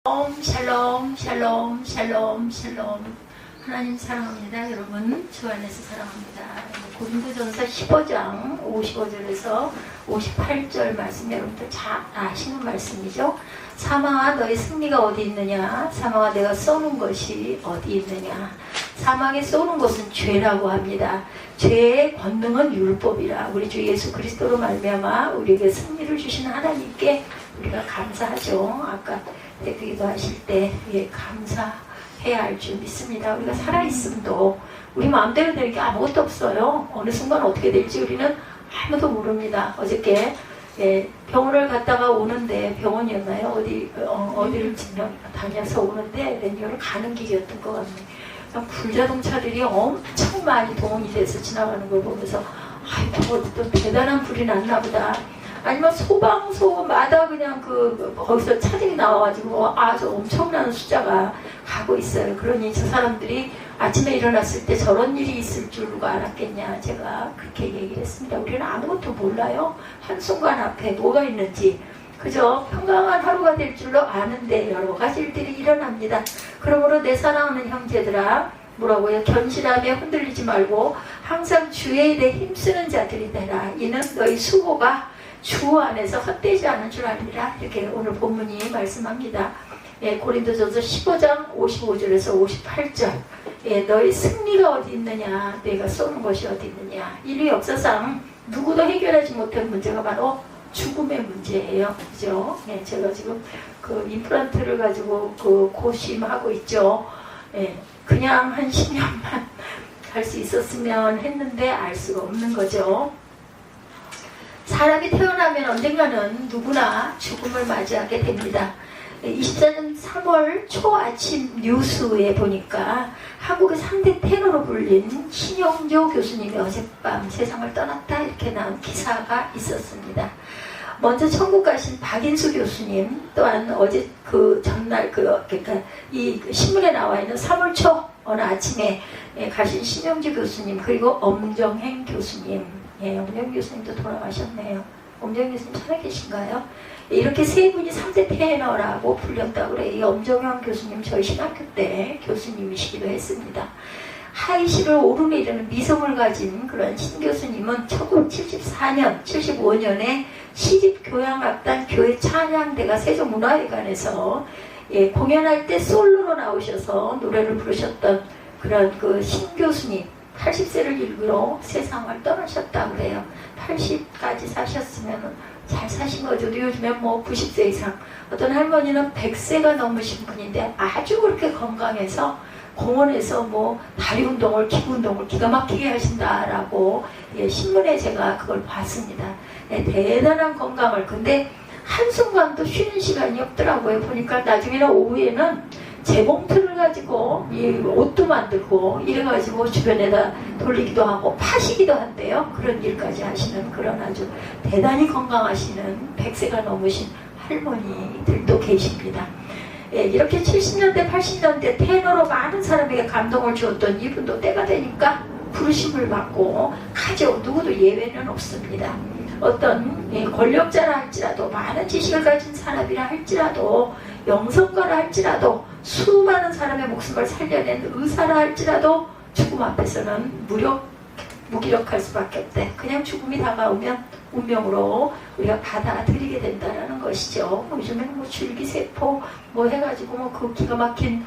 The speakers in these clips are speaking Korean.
샬롬 샬롬 샬롬 샬롬. 하나님 사랑합니다. 여러분 주 안에서 사랑합니다. 고린도전서 15장 55절에서 58절 말씀, 여러분들 잘 아시는 말씀이죠. 사망아 너의 승리가 어디 있느냐, 사망아 내가 쏘는 것이 어디 있느냐. 사망에 쏘는 것은 죄라고 합니다. 죄의 권능은 율법이라. 우리 주 예수 그리스도로 말미암아 우리에게 승리를 주신 하나님께 우리가 감사하죠. 아까 기도 하실 때 감사해야 할 줄 믿습니다. 우리가 살아있음도 우리 마음대로 되는 게 아무것도 없어요. 어느 순간 어떻게 될지 우리는 아무도 모릅니다. 어저께 병원을 갔다가 오는데, 병원이었나요? 어디를 다녀서 오는데 렌즈를 가는 길이었던 것 같네요. 불자동차들이 엄청 많이 동원이 돼서 지나가는 걸 보면서 아이고 어떤 대단한 불이 났나 보다. 아니면 소방서마다 그냥 거기서 차들이 나와가지고 아주 엄청난 숫자가 가고 있어요. 그러니 저 사람들이 아침에 일어났을 때 저런 일이 있을 줄 누가 알았겠냐, 제가 그렇게 얘기를 했습니다. 우리는 아무것도 몰라요. 한순간 앞에 뭐가 있는지. 그저 평강한 하루가 될 줄로 아는데 여러 가지 일들이 일어납니다. 그러므로 내 사랑하는 형제들아, 뭐라고요? 견실하며 흔들리지 말고 항상 주의 일에 힘쓰는 자들이 되라. 이는 너희 수고가 주 안에서 헛되지 않은 줄 아니라. 이렇게 오늘 본문이 말씀합니다. 고린도전서 15장 55절에서 58절. 너희 승리가 어디 있느냐, 내가 쏘는 것이 어디 있느냐. 인류 역사상 누구도 해결하지 못한 문제가 바로 죽음의 문제예요. 그죠? 제가 지금 임플란트를 가지고 고심하고 있죠. 그냥 한 10년만 갈 수 있었으면 했는데 알 수가 없는 거죠. 사람이 태어나면 언젠가는 누구나 죽음을 맞이하게 됩니다. 24년 3월 초 아침 뉴스에 보니까 한국의 3대 테너로 불린 신영조 교수님이 어젯밤 세상을 떠났다, 이렇게 나온 기사가 있었습니다. 먼저 천국 가신 박인수 교수님, 또한 어제 전날 그러니까 이 신문에 나와 있는 3월 초 어느 아침에 가신 신영주 교수님, 그리고 엄정행 교수님. 엄정행 교수님도 돌아가셨네요. 엄정행 교수님 살아계신가요? 이렇게 세 분이 3대 테너라고 불렸다고 그래요. 이 엄정영 교수님 저희 신학교 때 교수님이시기도 했습니다. 하이시를 오르내리는 미성을 가진 그런 신 교수님은 1974년, 75년에 시집교향악단 교회 찬양대가 세종문화회관에서 공연할 때 솔로로 나오셔서 노래를 부르셨던 그런 신 교수님, 80세를 일구러 세상을 떠나셨다고 그래요. 80까지 사셨으면 잘 사신 거죠. 요즘에 90세 이상. 어떤 할머니는 100세가 넘으신 분인데 아주 그렇게 건강해서 공원에서 다리 운동을, 기구 운동을 기가 막히게 하신다라고 신문에 제가 그걸 봤습니다. 대단한 건강을. 근데 한순간도 쉬는 시간이 없더라고요. 보니까 나중에는 오후에는 재봉틀을 가지고 이 옷도 만들고 이래가지고 주변에다 돌리기도 하고 파시기도 한대요. 그런 일까지 하시는 그런 아주 대단히 건강하시는 100세가 넘으신 할머니들도 계십니다. 이렇게 70년대 80년대 테너로 많은 사람에게 감동을 주었던 이분도 때가 되니까 부르심을 받고 가죠. 누구도 예외는 없습니다. 어떤 권력자라 할지라도, 많은 지식을 가진 사람이라 할지라도, 영성가라 할지라도, 수많은 사람의 목숨을 살려낸 의사라 할지라도 죽음 앞에서는 무기력할 수밖에 없대. 그냥 죽음이 다가오면 운명으로 우리가 받아들이게 된다는 것이죠. 요즘에는 줄기세포 해가지고 그 기가 막힌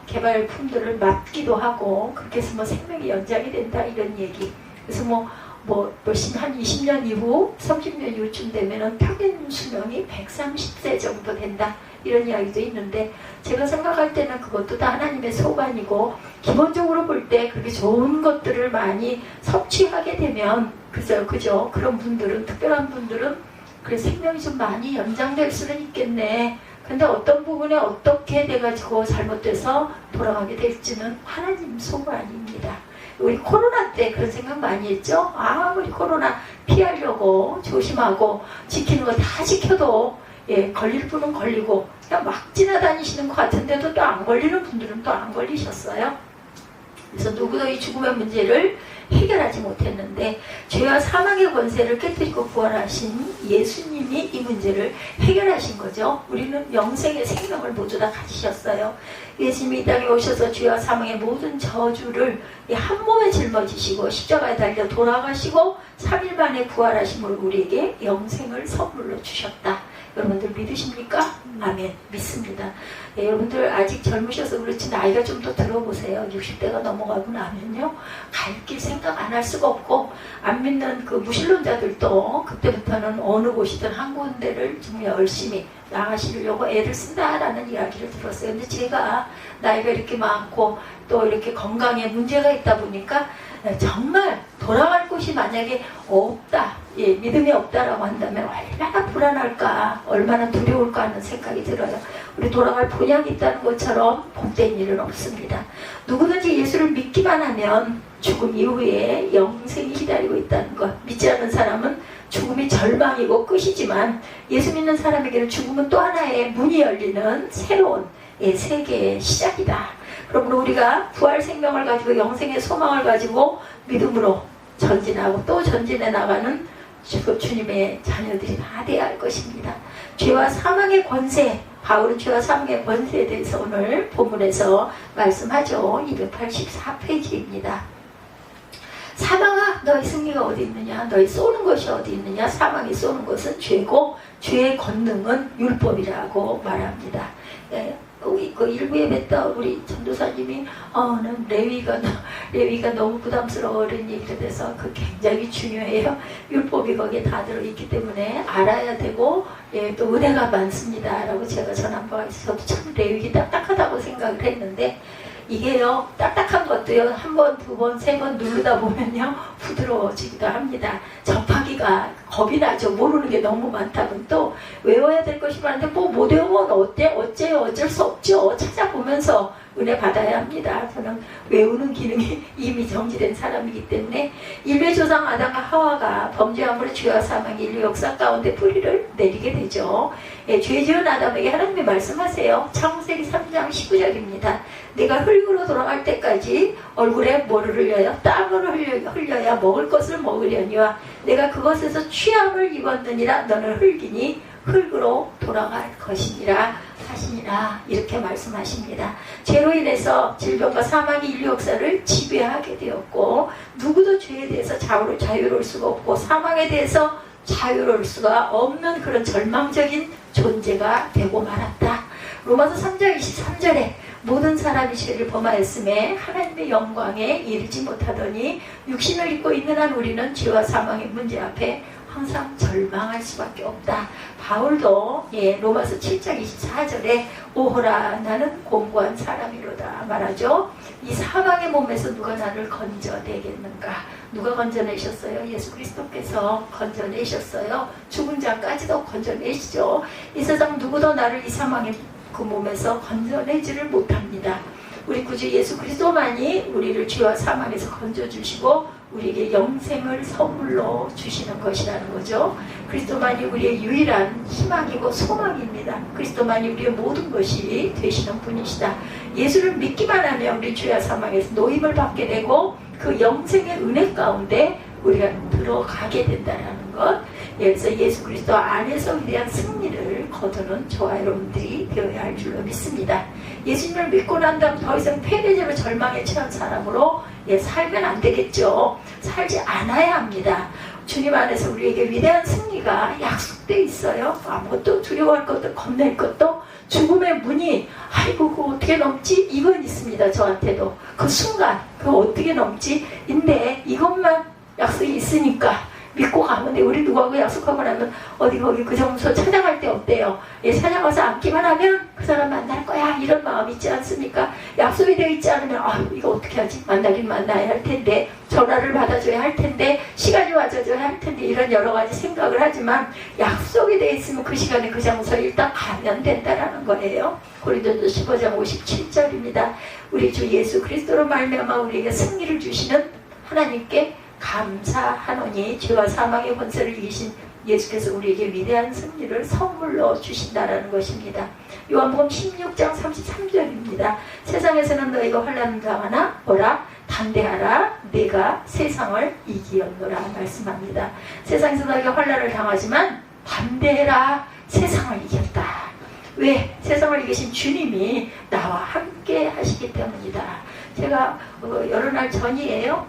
개발품들을 맞기도 하고, 그렇게 해서 생명이 연장이 된다, 이런 얘기. 그래서 한 20년 이후, 30년 이후쯤 되면은 평균 수명이 130세 정도 된다, 이런 이야기도 있는데, 제가 생각할 때는 그것도 다 하나님의 소관이고, 기본적으로 볼 때 그렇게 좋은 것들을 많이 섭취하게 되면, 그죠? 그런 분들은, 특별한 분들은 그래 생명이 좀 많이 연장될 수는 있겠네. 근데 어떤 부분에 어떻게 돼가지고 잘못돼서 돌아가게 될지는 하나님 소관입니다. 우리 코로나 때 그런 생각 많이 했죠? 우리 코로나 피하려고 조심하고 지키는 거 다 지켜도 걸릴 분은 걸리고 그냥 막 지나다니시는 것 같은데도 또 안 걸리는 분들은 또 안 걸리셨어요. 그래서 누구도 이 죽음의 문제를 해결하지 못했는데 죄와 사망의 권세를 깨뜨리고 부활하신 예수님이 이 문제를 해결하신 거죠. 우리는 영생의 생명을 모두 다 가지셨어요. 예수님이 이 땅에 오셔서 죄와 사망의 모든 저주를 한 몸에 짊어지시고 십자가에 달려 돌아가시고 3일 만에 부활하심으로 우리에게 영생을 선물로 주셨다. 여러분들 믿으십니까? 아멘. 믿습니다. 네, 여러분들 아직 젊으셔서 그렇지 나이가 좀 더 들어보세요. 60대가 넘어가고 나면요, 갈 길 생각 안 할 수가 없고, 안 믿는 그 무신론자들도 그때부터는 어느 곳이든 한 군데를 좀 열심히 나가시려고 애를 쓴다라는 이야기를 들었어요. 근데 제가 나이가 이렇게 많고 또 이렇게 건강에 문제가 있다 보니까 정말 돌아갈 곳이 만약에 없다, 믿음이 없다라고 한다면 얼마나 불안할까, 얼마나 두려울까 하는 생각이 들어요. 우리 돌아갈 본향이 있다는 것처럼 복된 일은 없습니다. 누구든지 예수를 믿기만 하면 죽음 이후에 영생이 기다리고 있다는 것. 믿지 않는 사람은 죽음이 절망이고 끝이지만 예수 믿는 사람에게는 죽음은 또 하나의 문이 열리는 새로운 세계의 시작이다. 그러므로 우리가 부활 생명을 가지고 영생의 소망을 가지고 믿음으로 전진하고 또 전진해 나가는 주님의 자녀들이 다 되어야 할 것입니다. 죄와 사망의 권세, 바울은 죄와 사망의 권세에 대해서 오늘 본문에서 말씀하죠. 284페이지입니다. 사망아, 너희 승리가 어디 있느냐? 너희 쏘는 것이 어디 있느냐? 사망이 쏘는 것은 죄고 죄의 권능은 율법이라고 말합니다. 그 일부 예배 때 우리 전도사님이 난 레위가 너무 부담스러워 이런 얘기를 해서 그 굉장히 중요해요. 율법이 거기에 다 들어있기 때문에 알아야 되고 또 은혜가 많습니다 라고 제가 전한 바가 있어서 저도 참 레위기 딱딱하다고 생각을 했는데, 이게요, 딱딱한 것도요, 한 번, 두 번, 세 번 누르다 보면요, 부드러워지기도 합니다. 접하기가 겁이 나죠. 모르는 게 너무 많다면 또 외워야 될 것이 많은데 못 외우면 어쩔 수 없죠. 찾아보면서 은혜 받아야 합니다. 저는 외우는 기능이 이미 정지된 사람이기 때문에 인류의 조상 아담과 하와가 범죄함으로 죄와 사망이 인류 역사 가운데 뿌리를 내리게 되죠. 죄 지은 아담에게 하나님이 말씀하세요. 창세기 3장 19절입니다. 내가 흙으로 돌아갈 때까지 얼굴에 뭐를 흘려요? 땀을 흘려야 먹을 것을 먹으려니와 내가 그것에서 취함을 입었느니라. 너는 흙이니 흙으로 돌아갈 것이니라 하시니라. 이렇게 말씀하십니다. 죄로 인해서 질병과 사망이 인류 역사를 지배하게 되었고, 누구도 죄에 대해서 자유로울 수가 없고 사망에 대해서 자유로울 수가 없는 그런 절망적인 존재가 되고 말았다. 로마서 3장 23절에 모든 사람이 죄를 범하였음에 하나님의 영광에 이르지 못하더니 육신을 입고 있는 한 우리는 죄와 사망의 문제 앞에 항상 절망할 수밖에 없다. 바울도 로마서 7장 24절에 오호라 나는 공고한 사람이로다 말하죠. 이 사망의 몸에서 누가 나를 건져내겠는가? 누가 건져내셨어요? 예수 그리스도께서 건져내셨어요. 죽은 자까지도 건져내시죠. 이 세상 누구도 나를 이 사망의 그 몸에서 건져내지를 못합니다. 우리 구주 예수 그리스도만이 우리를 죄와 사망에서 건져주시고 우리에게 영생을 선물로 주시는 것이라는 거죠. 그리스도만이 우리의 유일한 희망이고 소망입니다. 그리스도만이 우리의 모든 것이 되시는 분이시다. 예수를 믿기만 하면 우리 죄와 사망에서 노임을 받게 되고 그 영생의 은혜 가운데 우리가 들어가게 된다는 것. 그래서 예수 그리스도 안에서 위대한 승리를 거두는 저와 여러분들이 되어야 할 줄로 믿습니다. 예수님을 믿고 난 다음 더 이상 패배자로 절망에 처한 사람으로 살면 안 되겠죠. 살지 않아야 합니다. 주님 안에서 우리에게 위대한 승리가 약속되어 있어요. 아무것도 두려워할 것도 겁낼 것도 죽음의 문이 아이고 그거 어떻게 넘지? 이건 있습니다. 저한테도 그 순간 그거 어떻게 넘지? 인데 이것만 약속이 있으니까 믿고 가면 돼. 우리 누구하고 약속하고 나면 어디 거기 그 장소 찾아갈 때 어때요? 찾아가서 앉기만 하면 그 사람 만날 거야 이런 마음 있지 않습니까? 약속이 되어 있지 않으면 이거 어떻게 하지? 만나긴 만나야 할 텐데 전화를 받아줘야 할 텐데 시간이 와줘야 할 텐데 이런 여러 가지 생각을 하지만 약속이 되어 있으면 그 시간에 그 장소에 일단 가면 된다라는 거예요. 고린도전서 15장 57절입니다. 우리 주 예수 그리스도로 말미암아 우리에게 승리를 주시는 하나님께 감사하노니 죄와 사망의 권세를 이기신 예수께서 우리에게 위대한 승리를 선물로 주신다라는 것입니다. 요한복음 16장 33절입니다. 세상에서는 너희가 환난을 당하나 보라 담대하라 내가 세상을 이기었노라 말씀합니다. 세상에서 너희가 환난을 당하지만 담대해라 세상을 이겼다. 왜? 세상을 이기신 주님이 나와 함께 하시기 때문이다. 제가 여러 날 전이에요.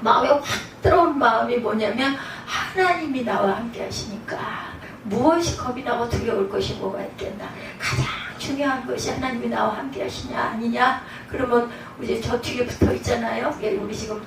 마음에 확 들어온 마음이 뭐냐면 하나님이 나와 함께 하시니까 무엇이 겁이 나고 두려울 것이 뭐가 있겠나. 가장 중요한 것이 하나님이 나와 함께 하시냐 아니냐. 그러면 이제 저 뒤에 붙어 있잖아요. 우리 지금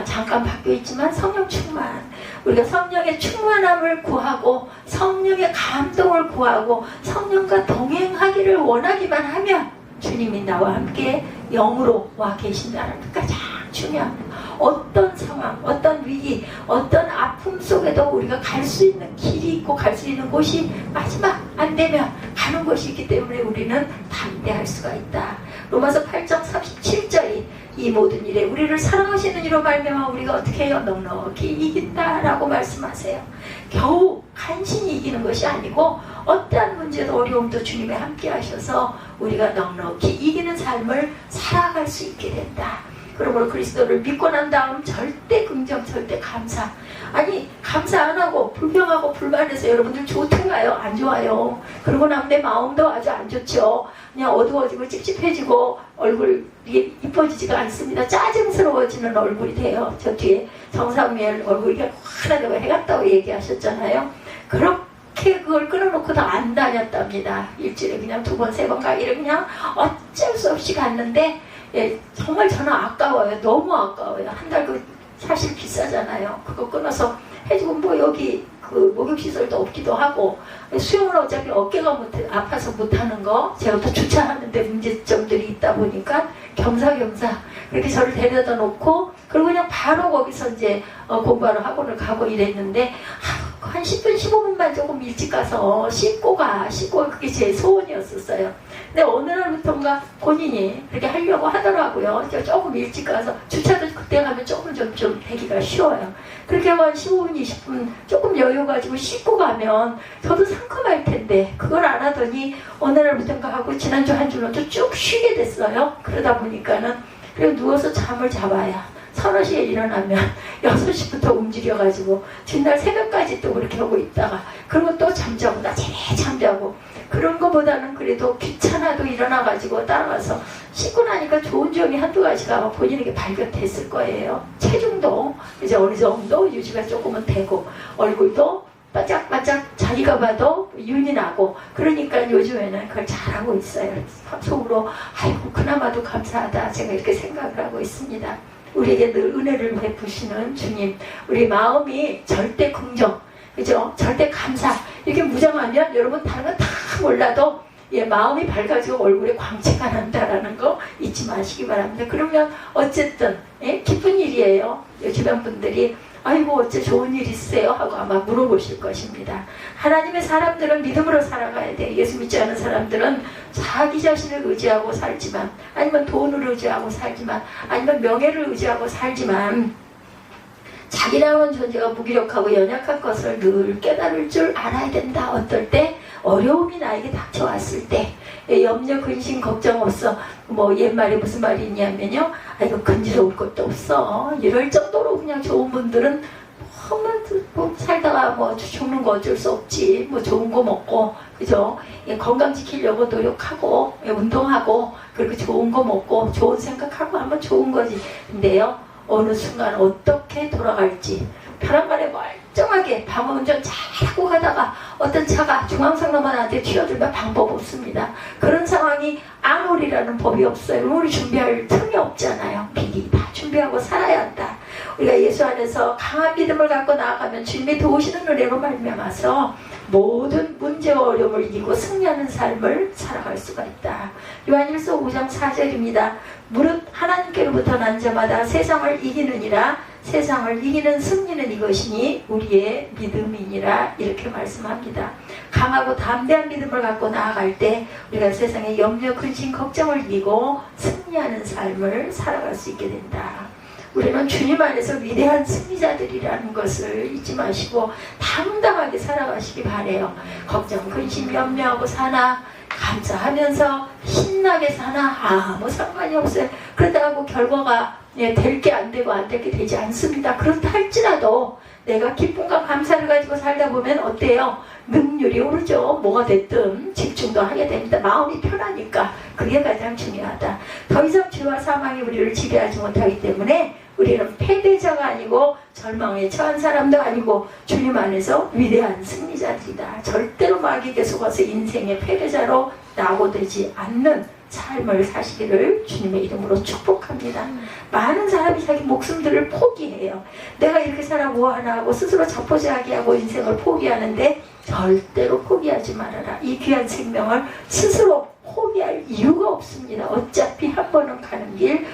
잠깐 바뀌어 있지만 성령 충만. 우리가 성령의 충만함을 구하고 성령의 감동을 구하고 성령과 동행하기를 원하기만 하면 주님이 나와 함께 영으로 와 계신다는 것 가장 중요합니다. 어떤 상황, 어떤 위기, 어떤 아픔 속에도 우리가 갈 수 있는 길이 있고 갈 수 있는 곳이 마지막 안 되면 가는 곳이 있기 때문에 우리는 담대할 수가 있다. 로마서 8장 37절이 이 모든 일에 우리를 사랑하시는 이로 말미암아 우리가 어떻게 해요? 넉넉히 이긴다라고 말씀하세요. 겨우 간신히 이기는 것이 아니고 어떠한 문제도 어려움도 주님이 함께 하셔서 우리가 넉넉히 이기는 삶을 살아갈 수 있게 된다. 그러므로 그리스도를 믿고 난 다음 절대 긍정, 절대 감사. 아니 감사 안 하고 불평하고 불만해서 여러분들 좋던가요? 안 좋아요. 그러고 나면 내 마음도 아주 안 좋죠. 그냥 어두워지고 찝찝해지고 얼굴이 이뻐지지가 않습니다. 짜증스러워지는 얼굴이 돼요. 저 뒤에 정상미엘 얼굴이 환하다고 해갔다고 얘기하셨잖아요. 그렇게 그걸 끊어놓고 다 안 다녔답니다. 일주일에 그냥 2번, 3번 가기를 그냥 어쩔 수 없이 갔는데 예, 정말 저는 아까워요. 너무 아까워요. 한 달 그 사실 비싸잖아요. 그거 끊어서 해주고 뭐 여기 그 목욕시설도 없기도 하고 수영을 어차피 어깨가 아파서 못하는 거 제가 또 주차하는데 문제점들이 있다 보니까 겸사겸사 그렇게 저를 데려다 놓고 그리고 그냥 바로 거기서 이제 공부하러 학원을 가고 이랬는데 한 10분 15분만 조금 일찍 가서 씻고 그게 제 소원이었었어요. 근데 어느 날부터인가 본인이 그렇게 하려고 하더라고요. 조금 일찍 가서 주차도 그때 가면 조금 좀 되기가 쉬워요. 그렇게 하면 15분 20분 조금 여유 가지고 씻고 가면 저도 상큼할 텐데 그걸 안 하더니 어느 날부터인가 하고 지난주 한 주는 쭉 쉬게 됐어요. 그러다 보니까는 그래서 누워서 잠을 잡아야 3시에 일어나면 6시부터 움직여가지고 뒷날 새벽까지 또 그렇게 하고 있다가 그리고 또 잠자고 낮에 잠자고 그런 거보다는 그래도 귀찮아도 일어나가지고 따라가서 씻고 나니까 좋은 점이 한두 가지가 아마 본인에게 발견됐을 거예요. 체중도 이제 어느 정도 유지가 조금은 되고 얼굴도 바짝바짝 자기가 봐도 윤이 나고 그러니까 요즘에는 그걸 잘하고 있어요. 속으로 아이고 그나마도 감사하다 제가 이렇게 생각을 하고 있습니다. 우리에게 늘 은혜를 베푸시는 주님, 우리 마음이 절대 긍정, 그죠? 절대 감사 이렇게 무장하면 여러분 다른 건 다 몰라도 마음이 밝아지고 얼굴에 광채가 난다라는 거 잊지 마시기 바랍니다. 그러면 어쨌든 기쁜 일이에요. 주변 분들이 아이고 어째 좋은 일 있으세요? 하고 아마 물어보실 것입니다. 하나님의 사람들은 믿음으로 살아가야 돼. 예수 믿지 않은 사람들은 자기 자신을 의지하고 살지만 아니면 돈을 의지하고 살지만 아니면 명예를 의지하고 살지만 자기라는 존재가 무기력하고 연약한 것을 늘 깨달을 줄 알아야 된다. 어떨 때 어려움이 나에게 닥쳐왔을 때 염려, 근심, 걱정 없어. 뭐 옛말에 무슨 말이 있냐면요. 이거 근지러울 것도 없어. 이럴 정도로 그냥 좋은 분들은 뭐 살다가 뭐 죽는 거 어쩔 수 없지. 뭐 좋은 거 먹고 그죠? 건강 지키려고 노력하고 운동하고 그리고 좋은 거 먹고 좋은 생각하고 하면 좋은 거지. 근데요. 어느 순간 어떻게 돌아갈지 벼랑간에 멀쩡하게 방어운전 잘하고 가다가 어떤 차가 중앙선로만한테 튀어들면 방법 없습니다. 그런 상황이 아무리라는 법이 없어요. 우리 준비할 틈이 없잖아요. 미리 다 준비하고 살아야 한다. 우리가 예수 안에서 강한 믿음을 갖고 나아가면 주님이 도우시는 은혜로 말미암아서 모든 문제와 어려움을 이기고 승리하는 삶을 살아갈 수가 있다. 요한일서 5장 4절입니다. 무릇 하나님께로부터 난 자마다 세상을 이기느니라. 세상을 이기는 승리는 이것이니 우리의 믿음이니라. 이렇게 말씀합니다. 강하고 담대한 믿음을 갖고 나아갈 때 우리가 세상의 염려, 근심, 걱정을 이기고 승리하는 삶을 살아갈 수 있게 된다. 우리는 주님 안에서 위대한 승리자들이라는 것을 잊지 마시고 당당하게 살아가시기 바래요. 걱정, 근심, 염려하고 사나 감사하면서 신나게 사나 아무 상관이 없어요. 그러다가 그 결과가 될 게 안 되고 안 될 게 되지 않습니다. 그렇다 할지라도 내가 기쁨과 감사를 가지고 살다 보면 어때요? 능률이 오르죠. 뭐가 됐든 집중도 하게 됩니다. 마음이 편하니까 그게 가장 중요하다. 더 이상 죄와 사망이 우리를 지배하지 못하기 때문에 우리는 패배자가 아니고 절망에 처한 사람도 아니고 주님 안에서 위대한 승리자들이다. 절대로 마귀에게 속아서 인생의 패배자로 낙오되지 않는 삶을 사시기를 주님의 이름으로 축복합니다. 많은 사람이 자기 목숨들을 포기해요. 내가 이렇게 살아 뭐하나 하고 스스로 자포자기하고 인생을 포기하는데 절대로 포기하지 말아라. 이 귀한 생명을 스스로 포기할 이유가 없습니다. 어차피 한 번은 가는 길,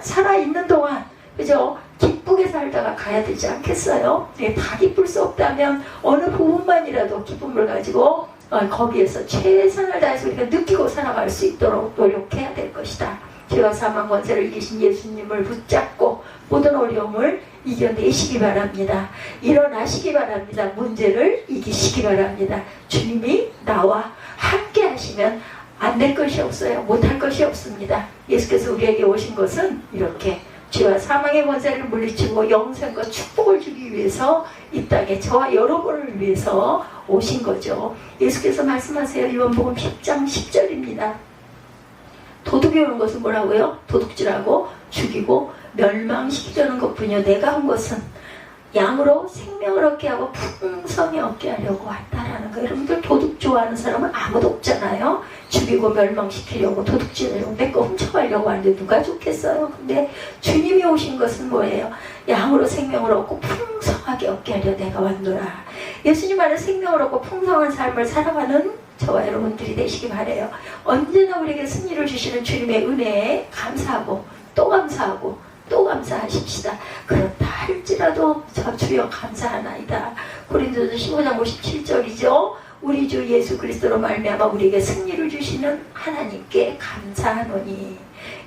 살아있는 동안 그죠? 기쁘게 살다가 가야 되지 않겠어요? 다 기쁠 수 없다면 어느 부분만이라도 기쁨을 가지고 거기에서 최선을 다해서 우리가 느끼고 살아갈 수 있도록 노력해야 될 것이다. 죄와 사망 권세를 이기신 예수님을 붙잡고 모든 어려움을 이겨내시기 바랍니다. 일어나시기 바랍니다. 문제를 이기시기 바랍니다. 주님이 나와 함께 하시면 안 될 것이 없어요. 못할 것이 없습니다. 예수께서 우리에게 오신 것은 이렇게 죄와 사망의 권세를 물리치고 영생과 축복을 주기 위해서 이 땅에 저와 여러분을 위해서 오신 거죠. 예수께서 말씀하세요. 요한복음 10장 10절입니다. 도둑이 오는 것은 뭐라고요? 도둑질하고 죽이고 멸망시키려는 것뿐이요 내가 한 것은 양으로 생명을 얻게 하고 풍성히 얻게 하려고 왔다라는 거예요. 여러분들 도둑 좋아하는 사람은 아무도 없잖아요. 죽이고 멸망시키려고 도둑질하려고 내 거 훔쳐가려고 하는데 누가 좋겠어요. 근데 주님이 오신 것은 뭐예요? 양으로 생명을 얻고 풍성하게 얻게 하려 내가 왔노라. 예수님 안에 생명을 얻고 풍성한 삶을 살아가는 저와 여러분들이 되시기 바라요. 언제나 우리에게 승리를 주시는 주님의 은혜에 감사하고 또 감사하고 또 감사하십시다. 그렇다 할지라도 저 주여 감사하나이다. 고린도서 15장 57절이죠. 우리 주 예수 그리스도로 말미암아 우리에게 승리를 주시는 하나님께 감사하노니.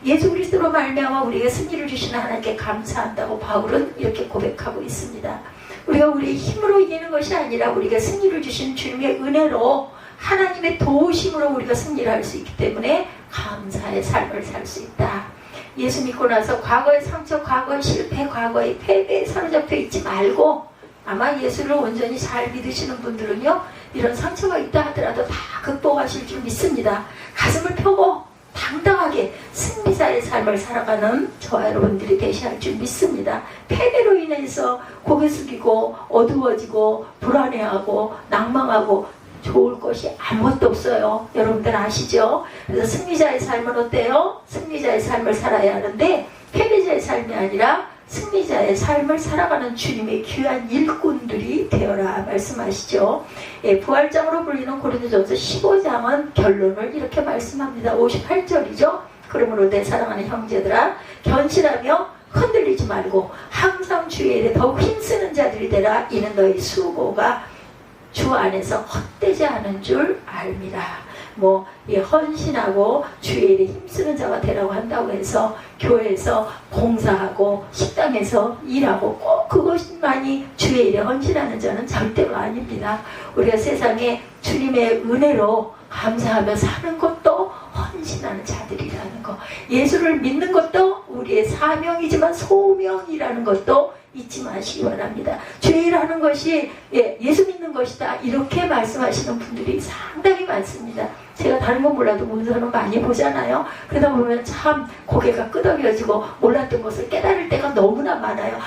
예수 그리스도로 말미암아 우리에게 승리를 주시는 하나님께 감사한다고 바울은 이렇게 고백하고 있습니다. 우리가 우리의 힘으로 이기는 것이 아니라 우리가 승리를 주신 주님의 은혜로 하나님의 도우심으로 우리가 승리를 할 수 있기 때문에 감사의 삶을 살 수 있다. 예수 믿고 나서 과거의 상처, 과거의 실패, 과거의 패배에 사로잡혀 있지 말고 아마 예수를 온전히 잘 믿으시는 분들은요 이런 상처가 있다 하더라도 다 극복하실 줄 믿습니다. 가슴을 펴고 당당하게 승리자의 삶을 살아가는 저와 여러분들이 되셔야 할 줄 믿습니다. 패배로 인해서 고개 숙이고 어두워지고 불안해하고 낭망하고 좋을 것이 아무것도 없어요. 여러분들 아시죠? 그래서 승리자의 삶은 어때요? 승리자의 삶을 살아야 하는데 패배자의 삶이 아니라 승리자의 삶을 살아가는 주님의 귀한 일꾼들이 되어라 말씀하시죠. 부활장으로 불리는 고린도전서 15장은 결론을 이렇게 말씀합니다. 58절이죠. 그러므로 내 사랑하는 형제들아 견실하며 흔들리지 말고 항상 주의 일에 더욱 힘쓰는 자들이 되라. 이는 너희 수고가 주 안에서 헛되지 않은 줄 알미라. 헌신하고 주의 일에 힘쓰는 자가 되라고 한다고 해서 교회에서 봉사하고 식당에서 일하고 꼭 그것만이 주의 일에 헌신하는 자는 절대로 아닙니다. 우리가 세상에 주님의 은혜로 감사하며 사는 것도 헌신하는 자들이라는 거, 예수를 믿는 것도 우리의 사명이지만 소명이라는 것도 잊지 마시기 바랍니다. 주의 일하는 것이 예수 믿는 것이다 이렇게 말씀하시는 분들이 상당히 많습니다. 제가 다른 건 몰라도 문서는 많이 보잖아요. 그러다 보면 참 고개가 끄덕여지고 몰랐던 것을 깨달을 때가 너무나 많아요.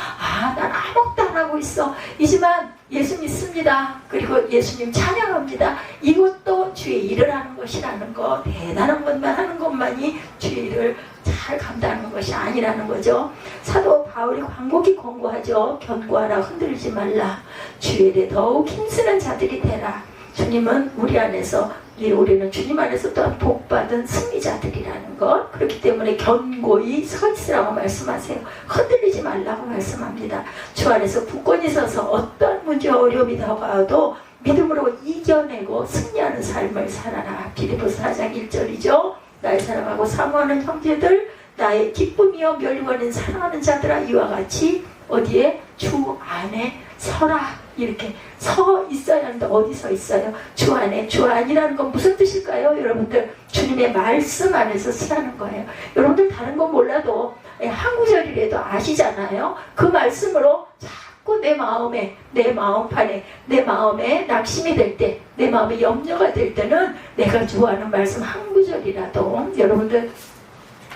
난 아무것도 안 하고 있어. 이지만 예수 믿습니다. 그리고 예수님 찬양합니다. 이것도 주의 일을 하는 것이라는 거, 대단한 것만 하는 것만이 주의 일을 잘 감당하는 것이 아니라는 거죠. 사도 바울이 광복히 권고하죠. 견고하라, 흔들리지 말라. 주의 일에 더욱 힘쓰는 자들이 되라. 주님은 우리 안에서, 우리는 주님 안에서 또한 복받은 승리자들이라는 것. 그렇기 때문에 견고히 서 있으라고 말씀하세요. 흔들리지 말라고 말씀합니다. 주 안에서 굳건히 서서 어떤 문제와 어려움이 다가와도 믿음으로 이겨내고 승리하는 삶을 살아라. 빌립보서 4장 1절이죠. 나의 사랑하고 사모하는 형제들, 나의 기쁨이여 멸류관인 사랑하는 자들아, 이와 같이 어디에? 주 안에 서라. 이렇게 서 있어야 하는데 어디 서 있어요? 주 안에. 주 안이라는 건 무슨 뜻일까요? 여러분들 주님의 말씀 안에서 서라는 거예요. 여러분들 다른 건 몰라도 한 구절이라도 아시잖아요. 그 말씀으로 자꾸 내 마음에, 내 마음판에, 내 마음에 낙심이 될 때, 내 마음에 염려가 될 때는 내가 좋아하는 말씀 한 구절이라도 여러분들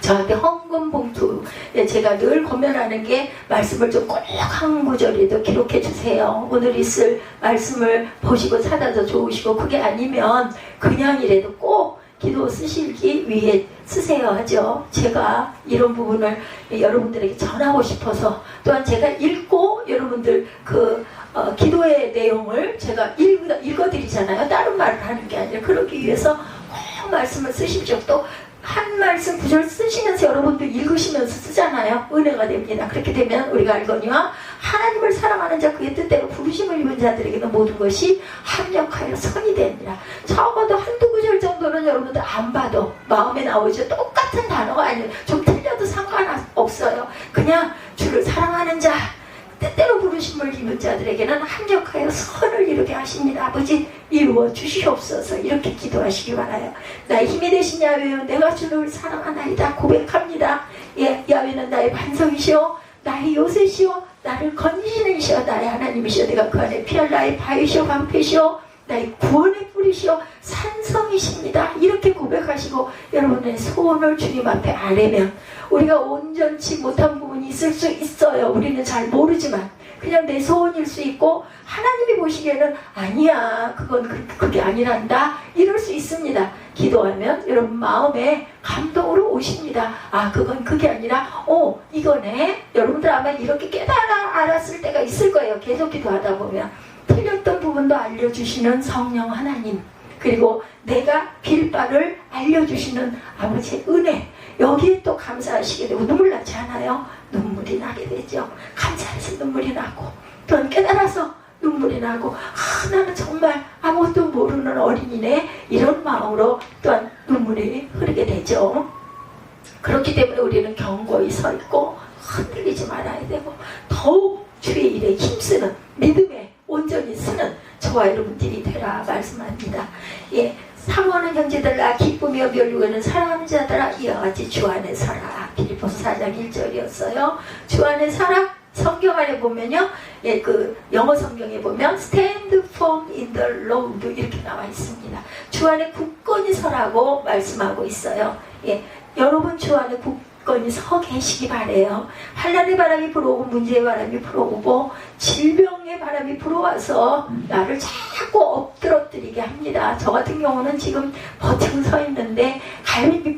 저한테 헌금 봉투 제가 늘 고면하는 게 말씀을 좀 꼭 한 구절이라도 기록해 주세요. 오늘 있을 말씀을 보시고 찾아서 좋으시고 그게 아니면 그냥이라도 꼭 기도 쓰시기 위해 쓰세요 하죠. 제가 이런 부분을 여러분들에게 전하고 싶어서 또한 제가 읽고 여러분들 기도의 내용을 제가 읽어드리잖아요. 다른 말을 하는 게 아니라 그러기 위해서 꼭 말씀을 쓰십시오. 또 한 말씀 구절 쓰시면서 여러분들 읽으시면서 쓰잖아요. 은혜가 됩니다. 그렇게 되면 우리가 알거니와 하나님을 사랑하는 자 그의 뜻대로 부르심을 입은 자들에게는 모든 것이 합력하여 선이 됩니다. 적어도 한두 구절 정도는 여러분들 안 봐도 마음에 나오죠. 똑같은 단어가 아니에요. 좀 틀려도 상관없어요. 그냥 주를 사랑하는 자 뜻대로 부르심을 입은 자들에게는 합력하여 선을 이루게 하십니다. 아버지 이루어 주시옵소서. 이렇게 기도하시기 바라요. 나의 힘이 되신 야훼여 내가 주를 사랑하나이다 고백합니다. 예, 야훼는 나의 반석이시오 나의 요새시오 나를 건지시는 이시오 나의 하나님이시오 내가 그 안에 피할 나의 바위시오 방패시오 나의 구원의 뿌리시오 산성이십니다. 이렇게 고백하시고 여러분의 소원을 주님 앞에 아뢰면 우리가 온전치 못한 부분이 있을 수 있어요. 우리는 잘 모르지만 그냥 내 소원일 수 있고 하나님이 보시기에는 아니야 그건 그게 아니란다 이럴 수 있습니다. 기도하면 여러분 마음에 감동으로 오십니다. 아 그건 그게 아니라 이거네. 여러분들 아마 이렇게 알았을 때가 있을 거예요. 계속 기도하다 보면 틀렸던 부분도 알려주시는 성령 하나님 그리고 내가 빌 바를 알려주시는 아버지의 은혜 여기에 또 감사하시게 되고 눈물 나지 않아요? 눈물이 나게 되죠. 감사해서 눈물이 나고 또는 깨달아서 눈물이 나고 나는 정말 아무것도 모르는 어린이네 이런 마음으로 또한 눈물이 흐르게 되죠. 그렇기 때문에 우리는 견고히 서 있고 흔들리지 말아야 되고 더욱 주의 일에 힘쓰는 믿음에 온전히 쓰는 저와 여러분들이 되라 말씀합니다. 예, 사모하는 형제들아 기쁘며 멸류관은 사랑하는 자들아 이와 같이 주 안에 살아. 빌립보서 4장 1절이었어요. 주 안에 살아. 성경 안에 보면요, 예, 영어 성경에 보면 stand firm in the Lord 이렇게 나와 있습니다. 주 안에 굳건히 서라고 말씀하고 있어요. 예, 여러분 주 안에 굳건히 서 계시기 바래요. 환난의 바람이 불어오고 문제의 바람이 불어오고 질병의 바람이 불어와서 나를 자꾸 엎드러뜨리게 합니다. 저 같은 경우는 지금 버티고 서 있는데 갈비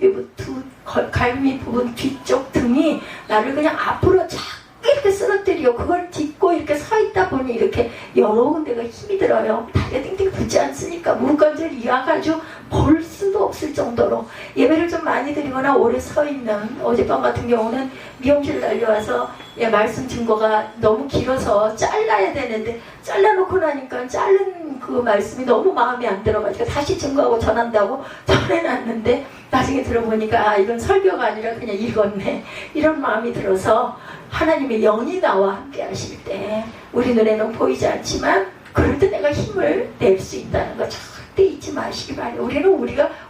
부분 뒤쪽 등이 나를 그냥 앞으로 자꾸 이렇게 쓰러뜨려 그걸 딛고 이렇게 서 있다 보니 이렇게 여러 군데가 힘이 들어요. 다리가 띵띵 붙지 않으니까 무관절 이와가지고 볼 수도 없을 정도로 예배를 좀 많이 드리거나 오래 서 있는 어젯밤 같은 경우는 미용실 달려와서 말씀 증거가 너무 길어서 잘라야 되는데 잘라놓고 나니까 자른 그 말씀이 너무 마음에 안 들어가지고 다시 증거하고 전한다고 전해놨는데 나중에 들어보니까 이건 설교가 아니라 그냥 읽었네 이런 마음이 들어서 하나님의 영이 나와 함께 하실 때 우리 눈에는 보이지 않지만 그럴 때 내가 힘을 낼 수 있다는 거 절대 잊지 마시기 바래요.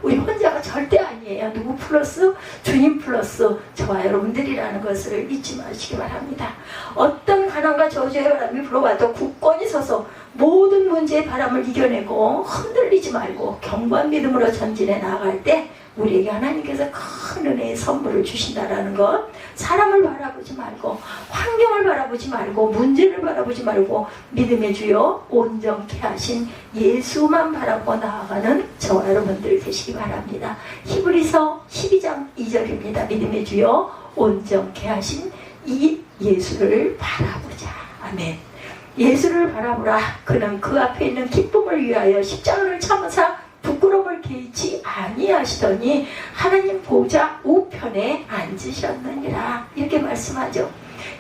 우리 혼자가 절대 아니에요. 누구 플러스 주님 플러스 저와 여러분들이라는 것을 잊지 마시기 바랍니다. 어떤 가난과 저주의 바람이 불어와도 굳건히 서서 모든 문제의 바람을 이겨내고 흔들리지 말고 견고한 믿음으로 전진해 나아갈 때 우리에게 하나님께서 큰 은혜의 선물을 주신다라는 것. 사람을 바라보지 말고 환경을 바라보지 말고 문제를 바라보지 말고 믿음의 주여 온전케 하신 예수만 바라보 나아가는 저와 여러분들 되시기 바랍니다. 히브리서 12장 2절입니다. 믿음의 주여 온전케 하신 이 예수를 바라보자. 아멘. 예수를 바라보라. 그는 그 앞에 있는 기쁨을 위하여 십자가를 참으사 부끄러움을 개의치 아니하시더니 하나님 보좌 우편에 앉으셨느니라. 이렇게 말씀하죠.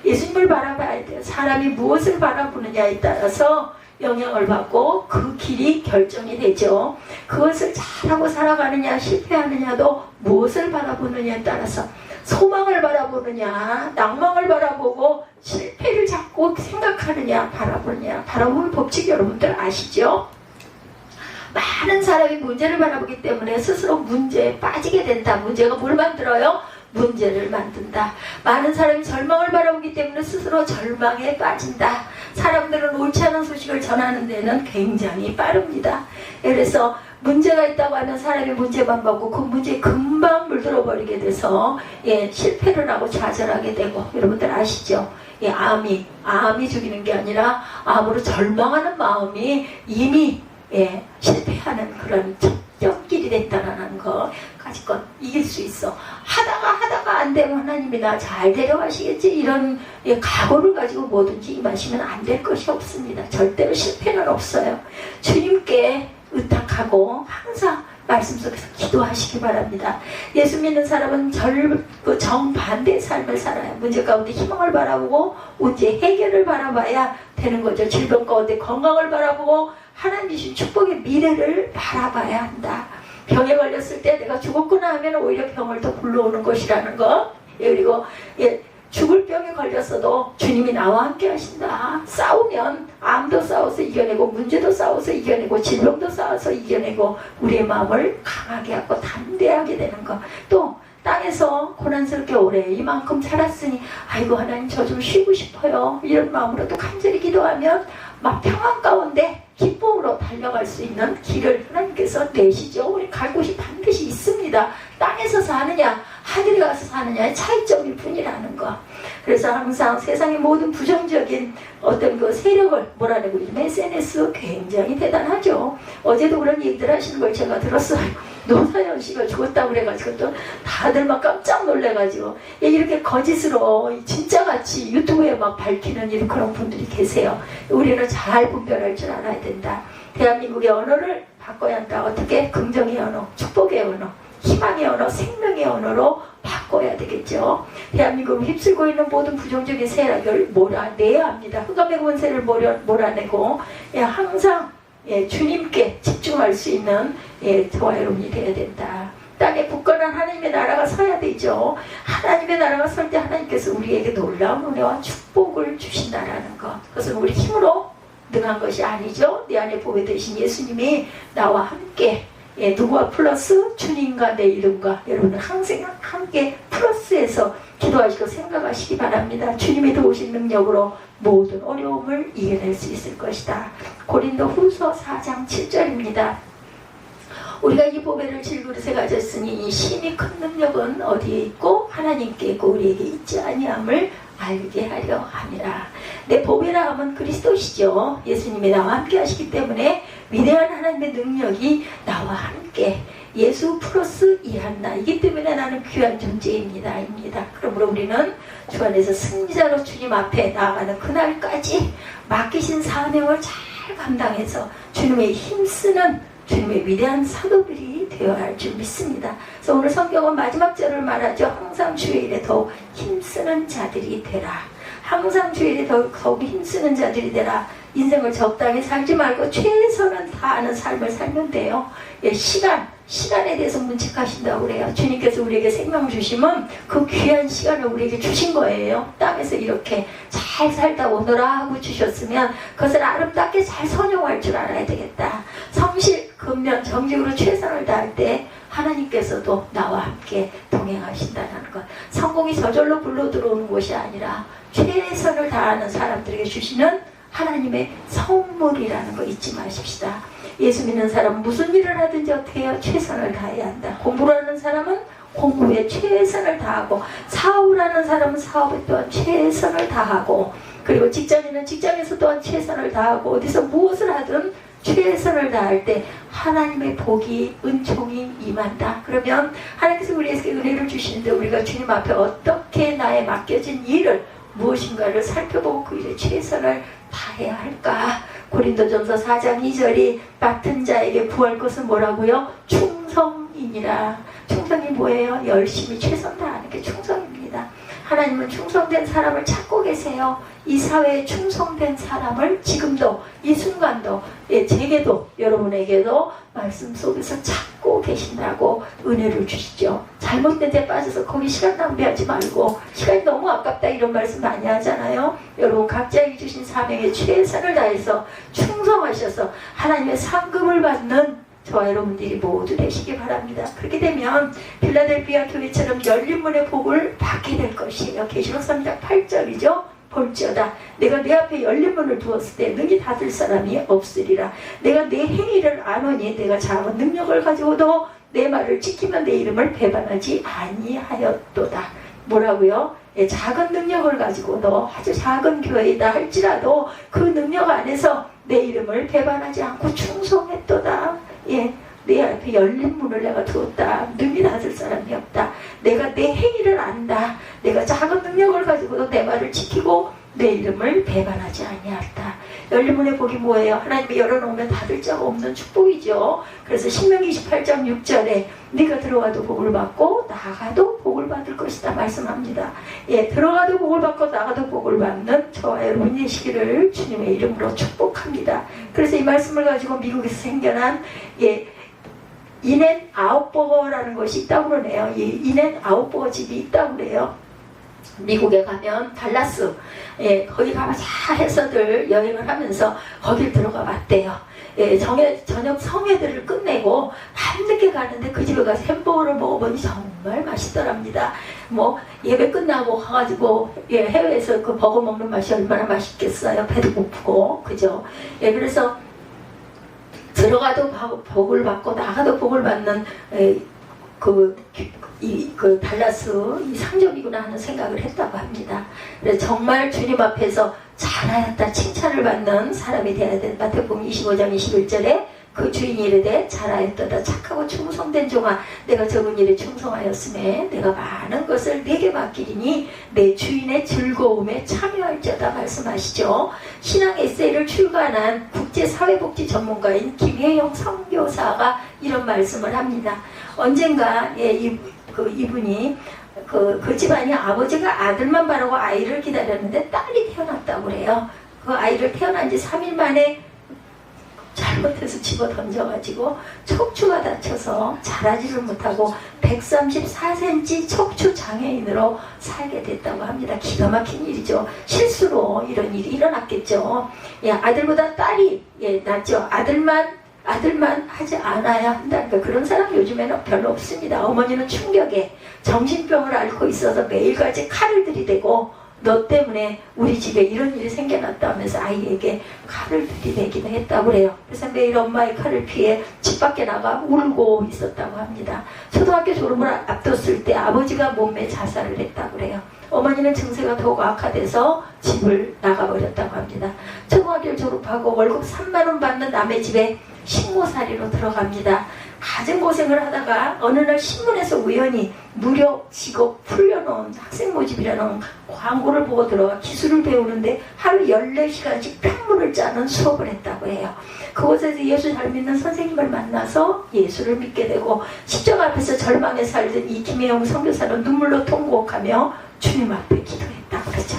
예수님을 바라봐야 돼요. 사람이 무엇을 바라보느냐에 따라서 영향을 받고 그 길이 결정이 되죠. 그것을 잘하고 살아가느냐 실패하느냐도 무엇을 바라보느냐에 따라서, 소망을 바라보느냐 낭망을 바라보고 실패를 자꾸 생각하느냐 바라보느냐, 바라보는 법칙 여러분들 아시죠? 많은 사람이 문제를 바라보기 때문에 스스로 문제에 빠지게 된다. 문제가 뭘 만들어요? 문제를 만든다. 많은 사람이 절망을 바라보기 때문에 스스로 절망에 빠진다. 사람들은 옳지 않은 소식을 전하는 데는 굉장히 빠릅니다. 그래서 문제가 있다고 하면 사람이 문제만 받고 그 문제에 금방 물들어 버리게 돼서 실패를 하고 좌절하게 되고, 여러분들 아시죠? 암이 죽이는 게 아니라 암으로 절망하는 마음이 이미 실패하는 그런 첫경길이 됐다라는 거 가지고 이길 수 있어. 하다가 안 되면 하나님이 나 잘 데려가시겠지, 이런 각오를 가지고 뭐든지 임하시면 안 될 것이 없습니다. 절대로 실패는 없어요. 주님께 의탁하고 항상 말씀 속에서 기도하시기 바랍니다. 예수 믿는 사람은 정반대의 삶을 살아요. 문제 가운데 희망을 바라보고 문제 해결을 바라봐야 되는 거죠. 질병 가운데 건강을 바라보고 하나님 주신 축복의 미래를 바라봐야 한다. 병에 걸렸을 때 내가 죽었구나 하면 오히려 병을 더 불러오는 것이라는 거. 그리고 죽을 병에 걸렸어도 주님이 나와 함께 하신다. 싸우면 암도 싸워서 이겨내고 문제도 싸워서 이겨내고 질병도 싸워서 이겨내고 우리의 마음을 강하게 하고 담대하게 되는 것. 또 땅에서 고난스럽게 오래 이만큼 살았으니 아이고 하나님 저 좀 쉬고 싶어요, 이런 마음으로 또 간절히 기도하면 막 평안 가운데 기쁨으로 달려갈 수 있는 길을 하나님께서 내시죠. 우리 갈 곳이 반드시 있습니다. 땅에서 사느냐 하늘에 가서 사느냐의 차이점일 뿐이라는 거. 그래서 항상 세상의 모든 부정적인 어떤 그 세력을 몰아내고 있는 SNS 굉장히 대단하죠. 어제도 그런 얘기들 하시는 걸 제가 들었어요. 노사연 씨가 죽었다고 그래가지고 또 다들 막 깜짝 놀래가지고 이렇게 거짓으로 진짜같이 유튜브에 막 밝히는 이런 그런 분들이 계세요. 우리는 잘 분별할 줄 알아야 된다. 대한민국의 언어를 바꿔야 한다. 어떻게? 긍정의 언어, 축복의 언어, 희망의 언어, 생명의 언어로 바꿔야 되겠죠. 대한민국을 휩쓸고 있는 모든 부정적인 세력을 몰아내야 합니다. 흑암의 권세를 몰아내고 항상 주님께 집중할 수 있는 저와 여러분이 되어야 된다. 땅에 굳건한 하나님의 나라가 서야 되죠. 하나님의 나라가 설 때 하나님께서 우리에게 놀라운 은혜와 축복을 주신다라는 것. 그것은 우리 힘으로 능한 것이 아니죠. 내 안에 보배 되신 예수님이 나와 함께, 누구와 플러스? 주님과 내 이름과 여러분은 항상 함께 플러스해서 기도하시고 생각하시기 바랍니다. 주님이 도우신 능력으로 모든 어려움을 이겨낼 수 있을 것이다. 고린도후서 4장 7절입니다. 우리가 이 보배를 질그릇에 가졌으니 이 심히 큰 능력은 어디에 있고 하나님께 있고 우리에게 있지 아니함을 알게 하려 함이라. 내 보배라 함은 그리스도시죠. 예수님이 나와 함께 하시기 때문에 위대한 하나님의 능력이 나와 함께, 예수 플러스 이한나이기 때문에 나는 귀한 존재입니다. 그러므로 우리는 주 안에서 승리자로 주님 앞에 나아가는 그날까지 맡기신 사명을 잘 감당해서 주님의 힘쓰는 주님의 위대한 사도들이 되어야 할 줄 믿습니다. 그래서 오늘 성경은 마지막 절을 말하죠. 항상 주의 일에 더욱 힘쓰는 자들이 되라. 항상 주의 일에 더욱 힘쓰는 자들이 되라. 인생을 적당히 살지 말고 최선을 다하는 삶을 살면 돼요. 시간에 대해서 문책하신다고 그래요. 주님께서 우리에게 생명을 주시면 그 귀한 시간을 우리에게 주신 거예요. 땅에서 이렇게 잘 살다 오너라 하고 주셨으면 그것을 아름답게 잘 선용할 줄 알아야 되겠다. 성실, 근면, 정직으로 최선을 다할 때 하나님께서도 나와 함께 동행하신다는 것. 성공이 저절로 굴러 들어오는 것이 아니라 최선을 다하는 사람들에게 주시는 하나님의 선물이라는 거 잊지 마십시다. 예수 믿는 사람은 무슨 일을 하든지 어떻게 해요? 최선을 다해야 한다. 공부를 하는 사람은 공부에 최선을 다하고, 사업을 하는 사람은 사업에 또한 최선을 다하고, 그리고 직장인은 직장에서 또한 최선을 다하고, 어디서 무엇을 하든 최선을 다할 때 하나님의 복이, 은총이 임한다. 그러면 하나님께서 우리에게 은혜를 주시는데 우리가 주님 앞에 어떻게 나의 맡겨진 일을 무엇인가를 살펴보고 그 일에 최선을 다해야 할까? 고린도전서 4장 2절이 맡은 자에게 구할 것은 뭐라고요? 충성이니라. 충성이 뭐예요? 열심히 최선 다하는 게 충성입니다. 하나님은 충성된 사람을 찾고 계세요. 이 사회에 충성된 사람을 지금도 이 순간도 제게도 여러분에게도 말씀 속에서 찾고 계신다고 은혜를 주시죠. 잘못된 데 빠져서 거기 시간 낭비하지 말고 시간이 너무 아깝다 이런 말씀 많이 하잖아요. 여러분 각자에게 주신 사명에 최선을 다해서 충성하셔서 하나님의 상급을 받는 저와 여러분들이 모두 되시기 바랍니다. 그렇게 되면 필라델피아 교회처럼 열린 문의 복을 받게 될 것이에요. 계시록 3장 8절이죠. 볼지어다 내가 내 앞에 열린 문을 두었을 때 능히 닫을 사람이 없으리라. 내가 내 행위를 아노니 내가 작은 능력을 가지고도 내 말을 지키면 내 이름을 배반하지 아니하였도다. 뭐라고요? 작은 능력을 가지고도 아주 작은 교회이다 할지라도 그 능력 안에서 내 이름을 배반하지 않고 충성했도다. 내 앞에 열린 문을 내가 두었다. 능히 닫을 사람이 없다. 내가 내 행위를 안다. 내가 작은 능력을 가지고도 내 말을 지키고 내 이름을 배반하지 아니하였다. 열린 문의 복이 뭐예요? 하나님이 열어놓으면 닫을 자가 없는 축복이죠. 그래서 신명기 28장 6절에 네가 들어가도 복을 받고 나가도 복을 받을 것이다 말씀합니다. 들어가도 복을 받고 나가도 복을 받는 저와 여러분이 되시기를 주님의 이름으로 축복합니다. 그래서 이 말씀을 가지고 미국에서 생겨난 인앤 아웃버거라는 것이 있다고 그러네요. 인앤 아웃버거 집이 있다고 그래요. 미국에 가면 달라스 거기 가면 다 해서들 여행을 하면서 거길 들어가 봤대요. 저녁 성회들을 끝내고 밤늦게 가는데 그 집에 가서 햄버거를 먹어보니 정말 맛있더랍니다. 예배 끝나고 가가지고 해외에서 그 버거 먹는 맛이 얼마나 맛있겠어요. 배도 고프고 그죠. 그래서 들어가도 복을 받고 나가도 복을 받는 그 달라스 이 상점이구나 하는 생각을 했다고 합니다. 그래서 정말 주님 앞에서 잘하였다 칭찬을 받는 사람이 되어야 된다. 마태복음 25장 21절에 그 주인이 이르되 잘하였도다 착하고 충성된 종아 내가 적은 일에 충성하였음에 내가 많은 것을 내게 맡기리니 내 주인의 즐거움에 참여할지어다 말씀하시죠. 신앙 에세이를 출간한 국제사회복지 전문가인 김혜영 선교사가 이런 말씀을 합니다. 언젠가 이분이 그 집안이 아버지가 아들만 바라고 아이를 기다렸는데 딸이 태어났다고 그래요. 그 아이를 태어난 지 3일 만에 잘못해서 집어 던져가지고 척추가 다쳐서 자라지를 못하고 134cm 척추 장애인으로 살게 됐다고 합니다. 기가 막힌 일이죠. 실수로 이런 일이 일어났겠죠. 아들보다 딸이 낫죠. 아들만 하지 않아야 한다니까 그런 사람 요즘에는 별로 없습니다. 어머니는 충격에 정신병을 앓고 있어서 매일같이 칼을 들이대고 너 때문에 우리 집에 이런 일이 생겨났다면서 아이에게 칼을 들이대기도 했다고 그래요. 그래서 매일 엄마의 칼을 피해 집 밖에 나가 울고 있었다고 합니다. 초등학교 졸업을 앞뒀을 때 아버지가 몸에 자살을 했다고 그래요. 어머니는 증세가 더욱 악화돼서 집을 나가버렸다고 합니다. 초등학교를 졸업하고 월급 3만 원 받는 남의 집에 식모살이로 들어갑니다. 가진 고생을 하다가 어느 날 신문에서 우연히 무료 직업 풀려놓은 학생 모집이라는 광고를 보고 들어가 기술을 배우는데 하루 14시간씩 편문을 짜는 수업을 했다고 해요. 그곳에서 예수 잘 믿는 선생님을 만나서 예수를 믿게 되고 십자가 앞에서 절망에 살던 이 김혜영 선교사는 눈물로 통곡하며 주님 앞에 기도했다고 그러죠.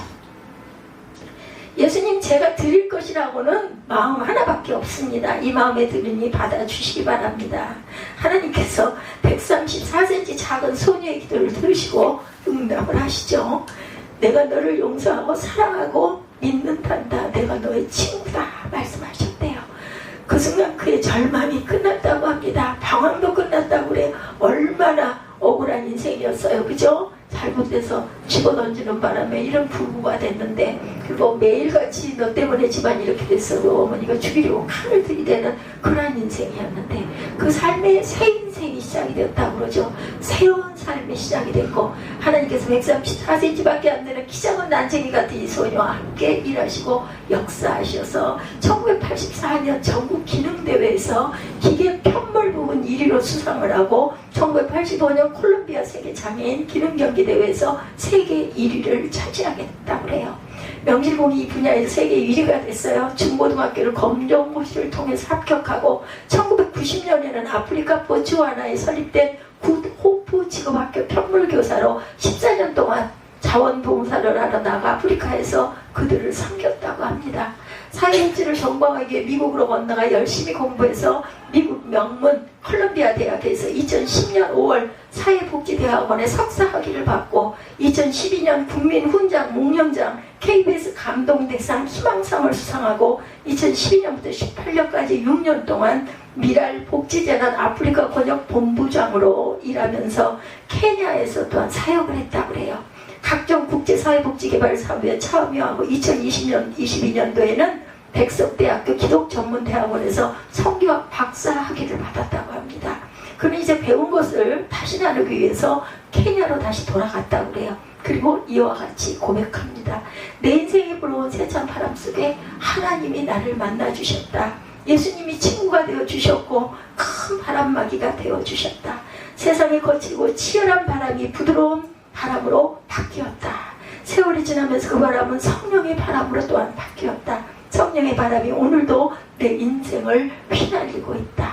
예수님 제가 드릴 것이라고는 마음 하나밖에 없습니다. 이 마음에 드리니 받아주시기 바랍니다. 하나님께서 134cm 작은 소녀의 기도를 들으시고 응답을 하시죠. 내가 너를 용서하고 사랑하고 믿는단다. 내가 너의 친구다 말씀하셨대요. 그 순간 그의 절망이 끝났다고 합니다. 방황도 끝났다고 그래요. 얼마나 억울한 인생이었어요. 그죠? 잘못돼서 집어던지는 바람에 이런 부부가 됐는데 그리고 매일같이 너 때문에 집안이 이렇게 됐어. 어머니가 죽이려고 칼을 들이대는 그런 인생이었는데 그 삶의 새 인생이 시작이 되었다고 그러죠. 새로운 삶이 시작이 됐고 하나님께서 134cm밖에 안 되는 키 작은 난쟁이 같은 이 소녀와 함께 일하시고 역사하셔서 1984년 전국 기능대회에서 기계 편물 부분 1위로 수상을 하고 1985년 콜롬비아 세계 장애인 기능경기대회에서 세계 1위를 차지하겠다고 해요. 명실공히 이 분야에서 세계 1위가 됐어요. 중고등학교를 검정고시를 통해서 합격하고 1990년에는 아프리카 보츠와나에 설립된 굿 호프 직업학교 편물교사로 14년 동안 자원봉사를 하러 나가 아프리카에서 그들을 섬겼다고 합니다. 사회복지를 전공하기 위해 미국으로 건너가 열심히 공부해서 미국 명문 컬럼비아 대학에서 2010년 5월 사회복지대학원에 석사학위를 받고 2012년 국민훈장, 몽영장, KBS 감동대상 희망상을 수상하고 2012년부터 18년까지 6년 동안 미랄복지재단 아프리카 권역본부장으로 일하면서 케냐에서 또한 사역을 했다고 그래요. 각종 국제사회복지개발 사업에 참여하고 2020년, 22년도에는 백석대학교 기독전문대학원에서 성교학 박사학위를 받았다고 합니다. 그는 이제 배운 것을 다시 나누기 위해서 케냐로 다시 돌아갔다고 그래요. 그리고 이와 같이 고백합니다. 내 인생에 불어온 세찬 바람 속에 하나님이 나를 만나주셨다. 예수님이 친구가 되어주셨고 큰 바람막이가 되어주셨다. 세상에 거칠고 치열한 바람이 부드러운 바람으로 바뀌었다. 세월이 지나면서 그 바람은 성령의 바람으로 또한 바뀌었다. 성령의 바람이 오늘도 내 인생을 휘날리고 있다.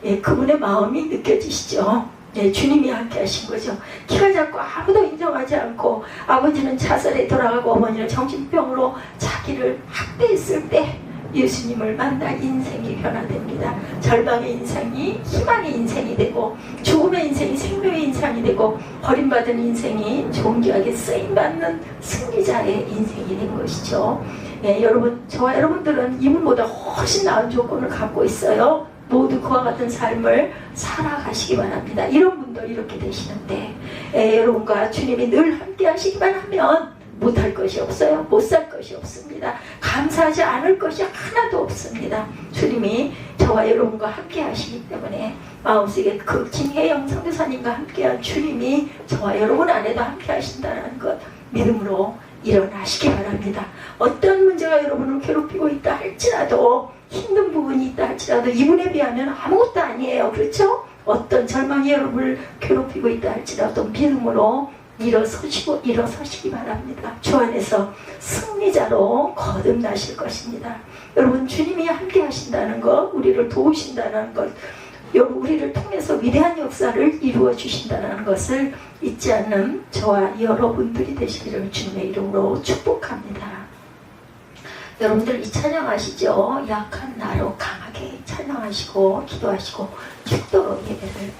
예, 그분의 마음이 느껴지시죠? 예, 주님이 함께 하신 거죠. 키가 작고 아무도 인정하지 않고 아버지는 자살에 돌아가고 어머니는 정신병으로 자기를 학대했을 때 예수님을 만나 인생이 변화됩니다. 절망의 인생이 희망의 인생이 되고 죽음의 인생이 생명의 인생이 되고 버림받은 인생이 존귀하게 쓰임받는 승리자의 인생이 된 것이죠. 예, 여러분, 저와 여러분들은 이분보다 훨씬 나은 조건을 갖고 있어요. 모두 그와 같은 삶을 살아가시기 바랍니다. 이런 분도 이렇게 되시는데 여러분과 주님이 늘 함께 하시기만 하면 못할 것이 없어요. 못 살 것이 없습니다. 감사하지 않을 것이 하나도 없습니다. 주님이 저와 여러분과 함께 하시기 때문에 마음속에 그 김혜영 선교사님과 함께한 주님이 저와 여러분 안에도 함께 하신다는 것 믿음으로 일어나시기 바랍니다. 어떤 문제가 여러분을 괴롭히고 있다 할지라도 힘든 부분이 있다 할지라도 이분에 비하면 아무것도 아니에요. 그렇죠? 어떤 절망이 여러분을 괴롭히고 있다 할지라도 믿음으로 일어서시기 바랍니다. 주 안에서 승리자로 거듭나실 것입니다. 여러분, 주님이 함께 하신다는 것, 우리를 도우신다는 것, 우리를 통해서 위대한 역사를 이루어 주신다는 것을 잊지 않는 저와 여러분들이 되시기를 주님의 이름으로 축복합니다. 여러분들 이 찬양 아시죠? 약한 나로 강하게 찬양하시고 기도하시고 축도로 예배를